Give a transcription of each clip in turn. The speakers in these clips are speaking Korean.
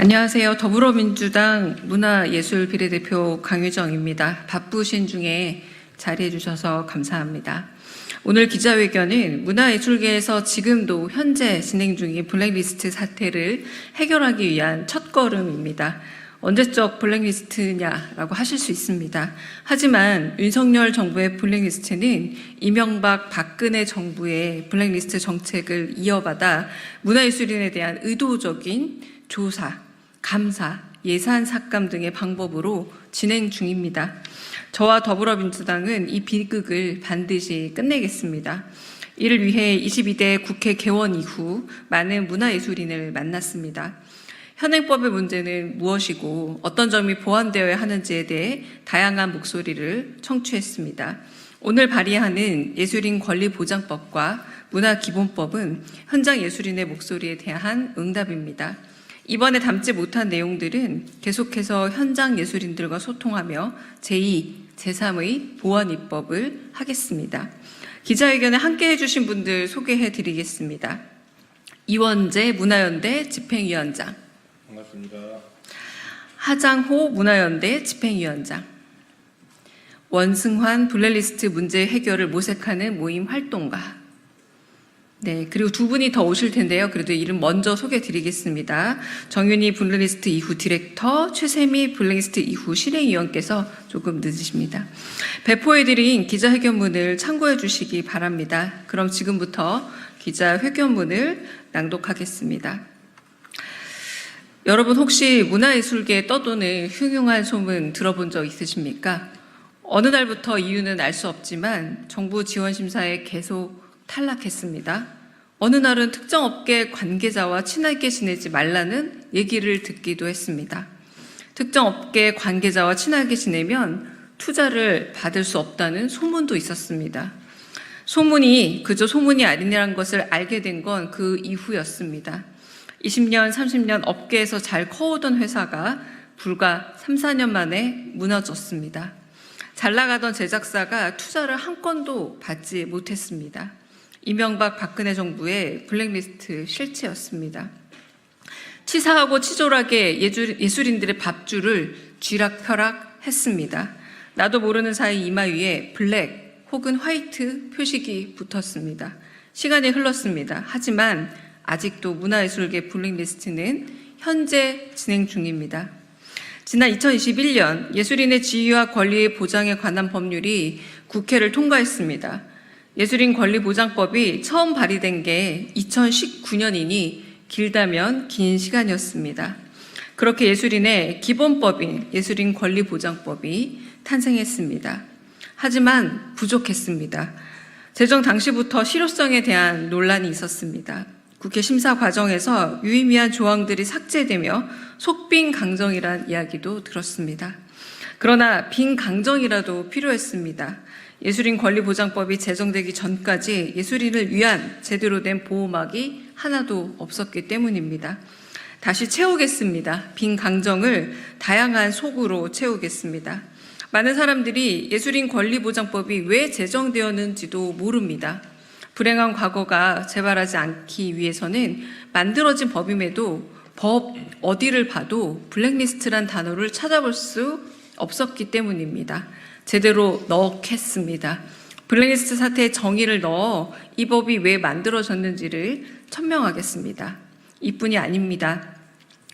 안녕하세요. 더불어민주당 문화예술 비례대표 강유정입니다. 바쁘신 중에 자리해 주셔서 감사합니다. 오늘 기자회견은 문화예술계에서 지금도 현재 진행 중인 블랙리스트 사태를 해결하기 위한 첫걸음입니다. 언제적 블랙리스트냐라고 하실 수 있습니다. 하지만 윤석열 정부의 블랙리스트는 이명박 박근혜 정부의 블랙리스트 정책을 이어받아 문화예술인에 대한 의도적인 조사, 감사, 예산 삭감 등의 방법으로 진행 중입니다. 저와 더불어민주당은 이 비극을 반드시 끝내겠습니다. 이를 위해 22대 국회 개원 이후 많은 문화예술인을 만났습니다. 현행법의 문제는 무엇이고 어떤 점이 보완되어야 하는지에 대해 다양한 목소리를 청취했습니다. 오늘 발의하는 예술인 권리보장법과 문화기본법은 현장 예술인의 목소리에 대한 응답입니다. 이번에 담지 못한 내용들은 계속해서 현장 예술인들과 소통하며 제2, 제3의 보완 입법을 하겠습니다. 기자회견에 함께해 주신 분들 소개해 드리겠습니다. 이원재 문화연대 집행위원장, 반갑습니다. 하장호 문화연대 집행위원장, 원승환 블랙리스트 문제 해결을 모색하는 모임 활동가, 네, 그리고 두 분이 더 오실 텐데요. 그래도 이름 먼저 소개해 드리겠습니다. 정윤희 블랙리스트 이후 디렉터, 최세미 블랙리스트 이후 실행위원께서 조금 늦으십니다. 배포해드린 기자회견문을 참고해 주시기 바랍니다. 그럼 지금부터 기자회견문을 낭독하겠습니다. 여러분 혹시 문화예술계에 떠도는 흉흉한 소문 들어본 적 있으십니까? 어느 날부터 이유는 알 수 없지만 정부 지원심사에 계속 탈락했습니다. 어느 날은 특정 업계 관계자와 친하게 지내지 말라는 얘기를 듣기도 했습니다. 특정 업계 관계자와 친하게 지내면 투자를 받을 수 없다는 소문도 있었습니다. 소문이 그저 소문이 아니라는 것을 알게 된 건 그 이후였습니다. 20년, 30년 업계에서 잘 커오던 회사가 불과 3, 4년 만에 무너졌습니다. 잘 나가던 제작사가 투자를 한 건도 받지 못했습니다. 이명박 박근혜 정부의 블랙리스트 실체였습니다. 치사하고 치졸하게 예술인들의 밥줄을 쥐락펴락했습니다. 나도 모르는 사이 이마 위에 블랙 혹은 화이트 표식이 붙었습니다. 시간이 흘렀습니다. 하지만 아직도 문화예술계 블랙리스트는 현재 진행 중입니다. 지난 2021년 예술인의 지위와 권리의 보장에 관한 법률이 국회를 통과했습니다. 예술인 권리보장법이 처음 발의된 게 2019년이니 길다면 긴 시간이었습니다. 그렇게 예술인의 기본법인 예술인 권리보장법이 탄생했습니다. 하지만 부족했습니다. 제정 당시부터 실효성에 대한 논란이 있었습니다. 국회 심사 과정에서 유의미한 조항들이 삭제되며 속빈 강정이란 이야기도 들었습니다. 그러나 빈 강정이라도 필요했습니다. 예술인 권리보장법이 제정되기 전까지 예술인을 위한 제대로 된 보호막이 하나도 없었기 때문입니다. 다시 채우겠습니다. 빈 강정을 다양한 속으로 채우겠습니다. 많은 사람들이 예술인 권리보장법이 왜 제정되었는지도 모릅니다. 불행한 과거가 재발하지 않기 위해서는 만들어진 법임에도 법 어디를 봐도 블랙리스트란 단어를 찾아볼 수 없었기 때문입니다. 제대로 넣겠습니다. 블랙리스트 사태에 정의를 넣어 이 법이 왜 만들어졌는지를 천명하겠습니다. 이뿐이 아닙니다.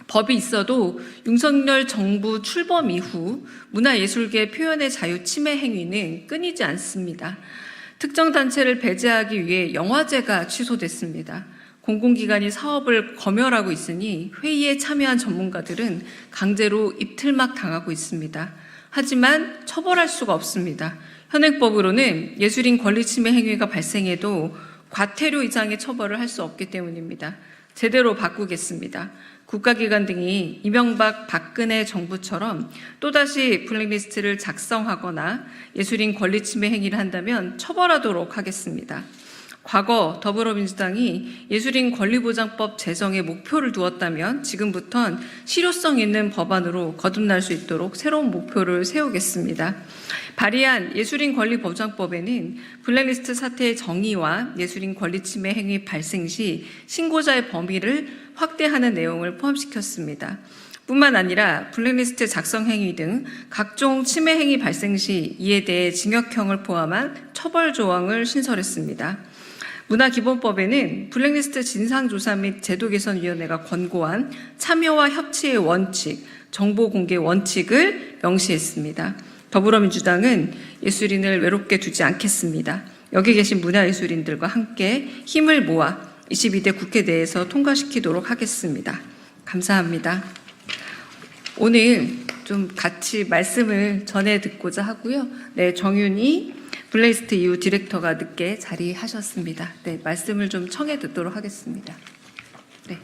법이 있어도 윤석열 정부 출범 이후 문화예술계 표현의 자유 침해 행위는 끊이지 않습니다. 특정 단체를 배제하기 위해 영화제가 취소됐습니다. 공공기관이 사업을 검열하고 있으니 회의에 참여한 전문가들은 강제로 입틀막 당하고 있습니다. 하지만 처벌할 수가 없습니다. 현행법으로는 예술인 권리 침해 행위가 발생해도 과태료 이상의 처벌을 할 수 없기 때문입니다. 제대로 바꾸겠습니다. 국가기관 등이 이명박 박근혜 정부처럼 또다시 블랙리스트를 작성하거나 예술인 권리 침해 행위를 한다면 처벌하도록 하겠습니다. 과거 더불어민주당이 예술인 권리보장법 제정에 목표를 두었다면 지금부턴 실효성 있는 법안으로 거듭날 수 있도록 새로운 목표를 세우겠습니다. 발의한 예술인 권리보장법에는 블랙리스트 사태의 정의와 예술인 권리 침해 행위 발생 시 신고자의 범위를 확대하는 내용을 포함시켰습니다. 뿐만 아니라 블랙리스트 작성 행위 등 각종 침해 행위 발생 시 이에 대해 징역형을 포함한 처벌 조항을 신설했습니다. 문화기본법에는 블랙리스트 진상조사 및 제도개선위원회가 권고한 참여와 협치의 원칙, 정보공개 원칙을 명시했습니다. 더불어민주당은 예술인을 외롭게 두지 않겠습니다. 여기 계신 문화예술인들과 함께 힘을 모아 22대 국회 내에서 통과시키도록 하겠습니다. 감사합니다. 오늘 좀 같이 말씀을 전해 듣고자 하고요. 네, 정윤희 블랙리스트 EU 디렉터가 늦게 자리하셨습니다. 네, 말씀을 좀 청해 듣도록 하겠습니다. 네.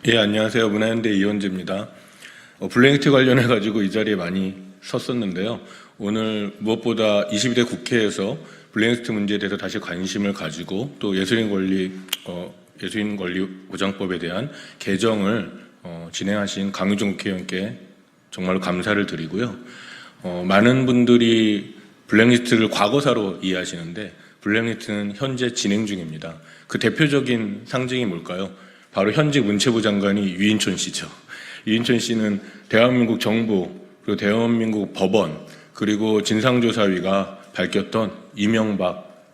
예, 안녕하세요. 문화연대 이현재입니다. 블랙리스트 관련해가지고 이 자리에 많이 섰었는데요. 오늘 무엇보다 22대 국회에서 블랙리스트 문제에 대해서 다시 관심을 가지고 또 예술인 권리 보장법에 대한 개정을 진행하신 강유정 국회의원께 정말로 감사를 드리고요. 많은 분들이 블랙리스트를 과거사로 이해하시는데 블랙리스트는 현재 진행 중입니다. 그 대표적인 상징이 뭘까요? 바로 현직 문체부 장관이 유인촌 씨죠. 유인촌 씨는 대한민국 정부, 그리고 대한민국 법원, 그리고 진상조사위가 밝혔던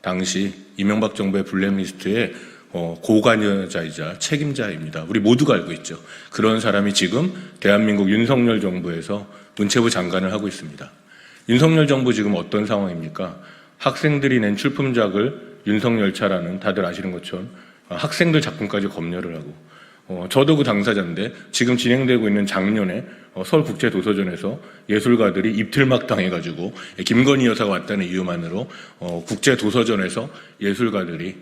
당시 이명박 정부의 블랙리스트의 고관여자이자 책임자입니다. 우리 모두가 알고 있죠. 그런 사람이 지금 대한민국 윤석열 정부에서 문체부 장관을 하고 있습니다. 윤석열 정부 지금 어떤 상황입니까? 학생들이 낸 출품작을 윤석열차라는 다들 아시는 것처럼 학생들 작품까지 검열을 하고 저도 그 당사자인데 지금 진행되고 있는 작년에 서울국제도서전에서 예술가들이 입틀막 당해가지고 김건희 여사가 왔다는 이유만으로 국제도서전에서 예술가들이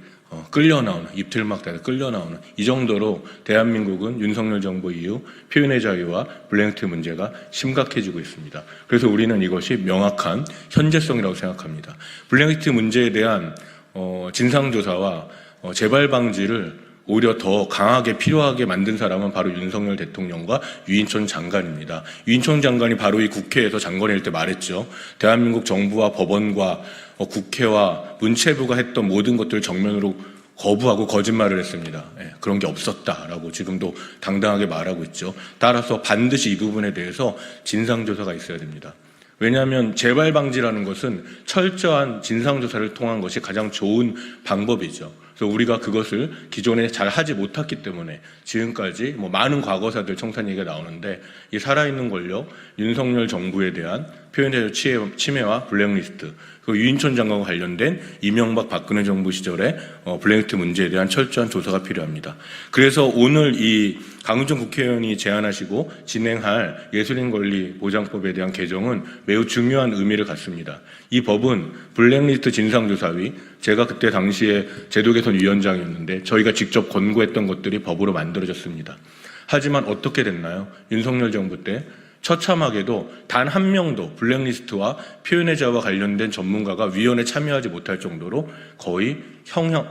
입틀막 당해 끌려나오는 이 정도로 대한민국은 윤석열 정부 이후 표현의 자유와 블랙리스트 문제가 심각해지고 있습니다. 그래서 우리는 이것이 명확한 현재성이라고 생각합니다. 블랙리스트 문제에 대한 진상조사와 재발 방지를 오히려 더 강하게 필요하게 만든 사람은 바로 윤석열 대통령과 유인촌 장관입니다. 유인촌 장관이 바로 이 국회에서 장관일 때 말했죠. 대한민국 정부와 법원과 국회와 문체부가 했던 모든 것들을 정면으로 거부하고 거짓말을 했습니다. 그런 게 없었다라고 지금도 당당하게 말하고 있죠. 따라서 반드시 이 부분에 대해서 진상조사가 있어야 됩니다. 왜냐하면 재발 방지라는 것은 철저한 진상조사를 통한 것이 가장 좋은 방법이죠. 그래서 우리가 그것을 기존에 잘 하지 못했기 때문에 지금까지 많은 과거사들 청산 얘기가 나오는데 이 살아있는 권력, 윤석열 정부에 대한 표현의 자유 침해와 블랙리스트, 그리고 유인촌 장관과 관련된 이명박 박근혜 정부 시절의 블랙리스트 문제에 대한 철저한 조사가 필요합니다. 그래서 오늘 이 강훈정 국회의원이 제안하시고 진행할 예술인 권리 보장법에 대한 개정은 매우 중요한 의미를 갖습니다. 이 법은 블랙리스트 진상조사위, 제가 그때 당시에 제도개선위원장이었는데 저희가 직접 권고했던 것들이 법으로 만들어졌습니다. 하지만 어떻게 됐나요? 윤석열 정부 때 처참하게도 단 한 명도 블랙리스트와 표현의 자유와 관련된 전문가가 위원회에 참여하지 못할 정도로 거의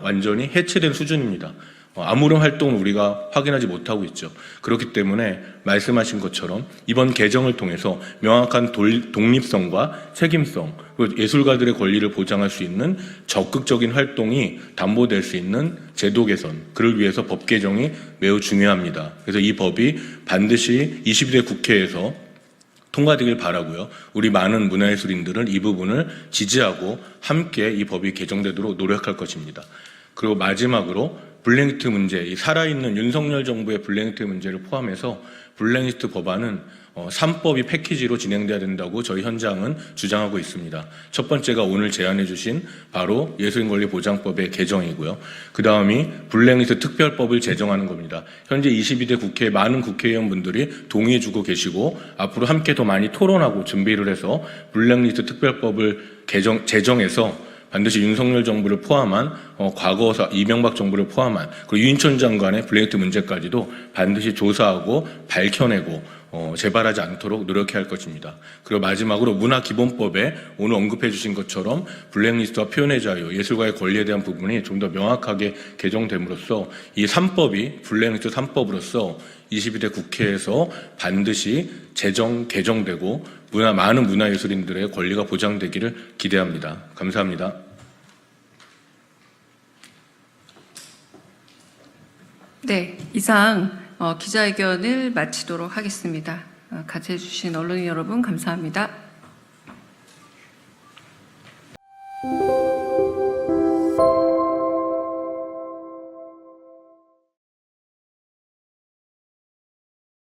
완전히 해체된 수준입니다. 아무런 활동을 우리가 확인하지 못하고 있죠. 그렇기 때문에 말씀하신 것처럼 이번 개정을 통해서 명확한 독립성과 책임성, 그리고 예술가들의 권리를 보장할 수 있는 적극적인 활동이 담보될 수 있는 제도 개선, 그를 위해서 법 개정이 매우 중요합니다. 그래서 이 법이 반드시 22대 국회에서 통과되길 바라고요. 우리 많은 문화예술인들은 이 부분을 지지하고 함께 이 법이 개정되도록 노력할 것입니다. 그리고 마지막으로 블랙리스트 문제, 이 살아있는 윤석열 정부의 블랙리스트 문제를 포함해서 블랙리스트 법안은 3법이 패키지로 진행돼야 된다고 저희 현장은 주장하고 있습니다. 첫 번째가 오늘 제안해 주신 바로 예술인권리보장법의 개정이고요. 그 다음이 블랙리스트 특별법을 제정하는 겁니다. 현재 22대 국회에 많은 국회의원분들이 동의해 주고 계시고 앞으로 함께 더 많이 토론하고 준비를 해서 블랙리스트 특별법을 제정해서 반드시 윤석열 정부를 포함한 과거사 이명박 정부를 포함한 그리고 유인촌 장관의 블랙리스트 문제까지도 반드시 조사하고 밝혀내고 재발하지 않도록 노력해야 할 것입니다. 그리고 마지막으로 문화기본법에 오늘 언급해 주신 것처럼 블랙리스트와 표현의 자유, 예술가의 권리에 대한 부분이 좀 더 명확하게 개정됨으로써 이 3법이 블랙리스트 3법으로서 22대 국회에서 반드시 개정되고 많은 문화예술인들의 권리가 보장되기를 기대합니다. 감사합니다. 네, 이상 기자회견을 마치도록 하겠습니다. 같이 해주신 언론인 여러분 감사합니다.